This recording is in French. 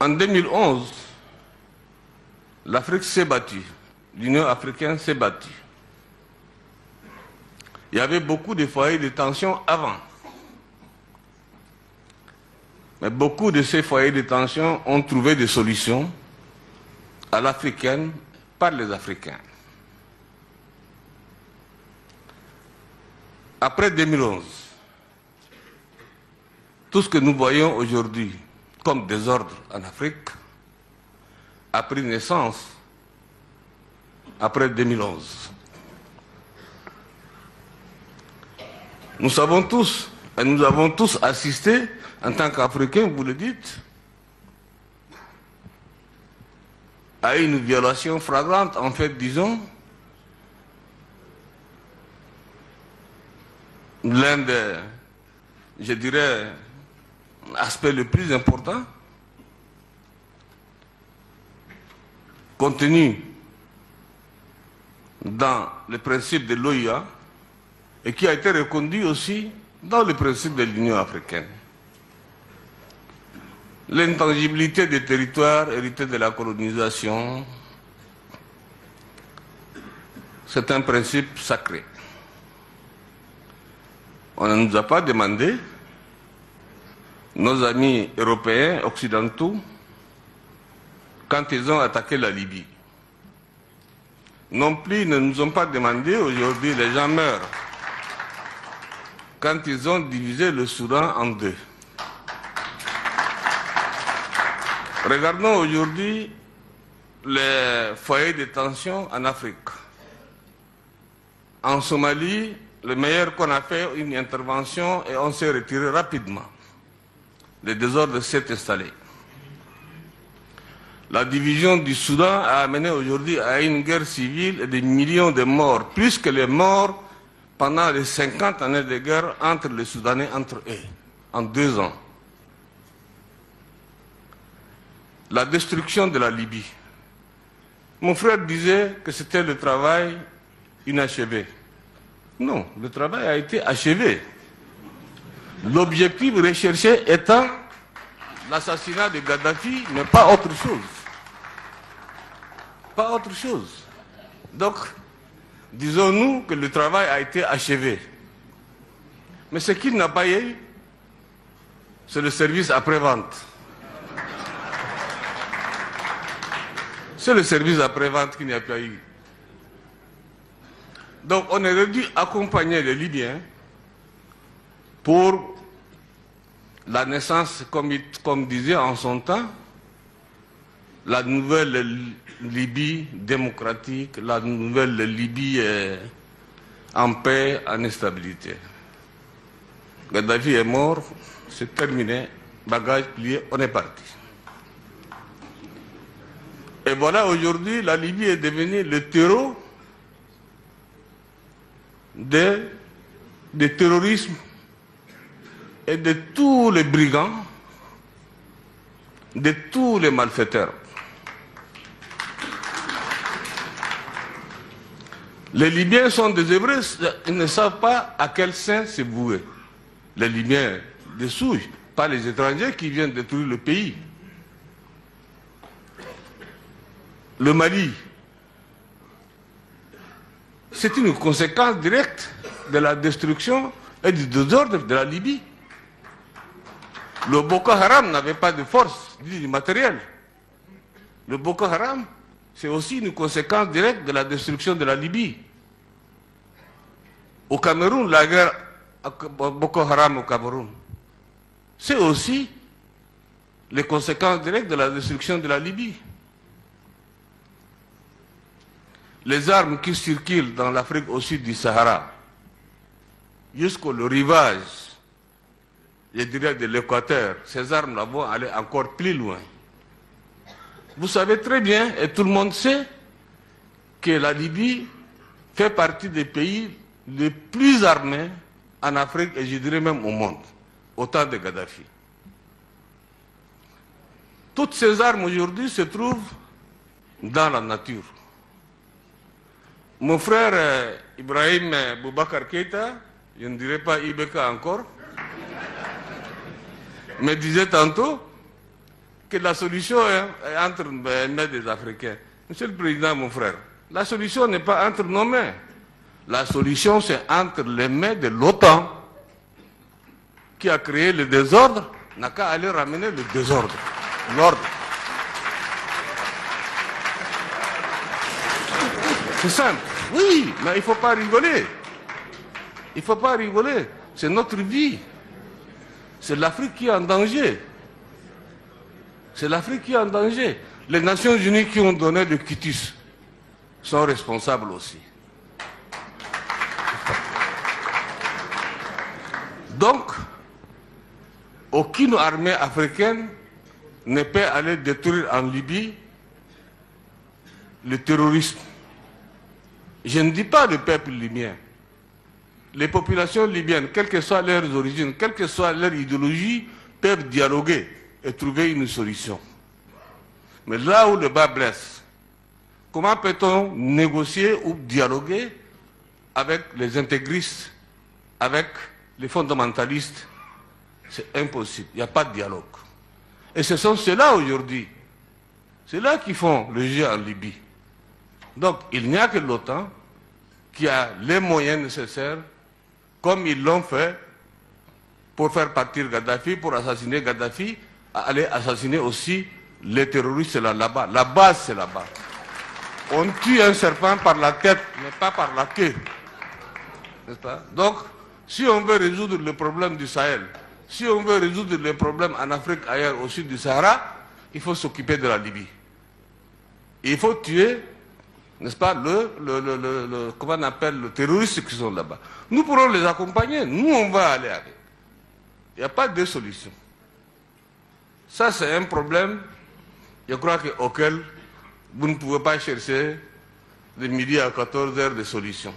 En 2011, l'Afrique s'est battue, l'Union africaine s'est battue. Il y avait beaucoup de foyers de tension avant. Mais beaucoup de ces foyers de tension ont trouvé des solutions à l'africaine par les Africains. Après 2011, tout ce que nous voyons aujourd'hui comme désordre en Afrique a pris naissance après 2011. Nous savons tous, et nous avons tous assisté, en tant qu'Africains, vous le dites, à une violation flagrante, en fait, disons, l'un des, je dirais, aspects le plus important, contenu dans le principe de l'OIA et qui a été reconduit aussi dans le principe de l'Union africaine. L'intangibilité des territoires hérités de la colonisation, c'est un principe sacré. On ne nous a pas demandé, nos amis européens, occidentaux, quand ils ont attaqué la Libye. Non plus, ils ne nous ont pas demandé, aujourd'hui les gens meurent, quand ils ont divisé le Soudan en deux. Regardons aujourd'hui les foyers de tension en Afrique. En Somalie, le meilleur qu'on a fait, une intervention et on s'est retiré rapidement. Le désordre s'est installé. La division du Soudan a amené aujourd'hui à une guerre civile et des millions de morts, plus que les morts pendant les 50 années de guerre entre les Soudanais, entre eux, en 2 ans. La destruction de la Libye. Mon frère disait que c'était le travail inachevé. Non, le travail a été achevé. L'objectif recherché étant l'assassinat de Kadhafi, mais pas autre chose. Pas autre chose. Donc, disons-nous que le travail a été achevé. Mais ce qu'il n'a pas eu, c'est le service après-vente. C'est le service après-vente qu'il n'y a pas eu. Donc, on aurait dû accompagner les Libyens pour la naissance, comme disait en son temps, la nouvelle Libye démocratique, la nouvelle Libye en paix, en stabilité. Kadhafi est mort, c'est terminé, bagage plié, on est parti. Et voilà, aujourd'hui, la Libye est devenue le terreau du terrorisme et de tous les brigands, de tous les malfaiteurs. Les Libyens sont des Hébreux, ils ne savent pas à quel sein se vouer. Les Libyens des souilles, pas les étrangers qui viennent détruire le pays. Le Mali, c'est une conséquence directe de la destruction et du désordre de la Libye. Le Boko Haram n'avait pas de force, du matériel. Le Boko Haram, c'est aussi une conséquence directe de la destruction de la Libye. Au Cameroun, la guerre Boko Haram au Cameroun, c'est aussi les conséquences directes de la destruction de la Libye. Les armes qui circulent dans l'Afrique au sud du Sahara, jusqu'au rivage, je dirais de l'Équateur, ces armes-là vont aller encore plus loin. Vous savez très bien, et tout le monde sait, que la Libye fait partie des pays les plus armés en Afrique et je dirais même au monde, au temps de Kadhafi. Toutes ces armes aujourd'hui se trouvent dans la nature. Mon frère Ibrahim Boubacar Keïta, je ne dirais pas Ibeka encore, me disait tantôt que la solution est entre les mains des Africains. Monsieur le Président, mon frère, la solution n'est pas entre nos mains. La solution, c'est entre les mains de l'OTAN, qui a créé le désordre, n'a qu'à aller ramener le désordre, l'ordre. C'est simple. Oui, mais il ne faut pas rigoler. Il ne faut pas rigoler. C'est notre vie. C'est l'Afrique qui est en danger. C'est l'Afrique qui est en danger. Les Nations Unies qui ont donné le quitus sont responsables aussi. Donc, aucune armée africaine ne peut aller détruire en Libye le terrorisme. Je ne dis pas le peuple libyen. Les populations libyennes, quelles que soient leurs origines, quelle que soit leur idéologie, peuvent dialoguer et trouver une solution. Mais là où le bas blesse, comment peut-on négocier ou dialoguer avec les intégristes, avec les fondamentalistes? C'est impossible, il n'y a pas de dialogue. Et ce sont ceux-là aujourd'hui, ceux-là qui font le jeu en Libye. Donc il n'y a que l'OTAN qui a les moyens nécessaires, comme ils l'ont fait pour faire partir Kadhafi, pour assassiner Kadhafi, aller assassiner aussi les terroristes là-bas. La base, c'est là-bas. On tue un serpent par la tête, mais pas par la queue. N'est-ce pas? Donc, si on veut résoudre le problème du Sahel, si on veut résoudre les problèmes en Afrique, ailleurs, au sud du Sahara, il faut s'occuper de la Libye. Il faut tuer, n'est-ce pas, comment on appelle, les terroristes qui sont là-bas. Nous pourrons les accompagner, nous on va aller avec. Il n'y a pas de solution. Ça c'est un problème, je crois, auquel vous ne pouvez pas chercher de midi à 14 heures de solution.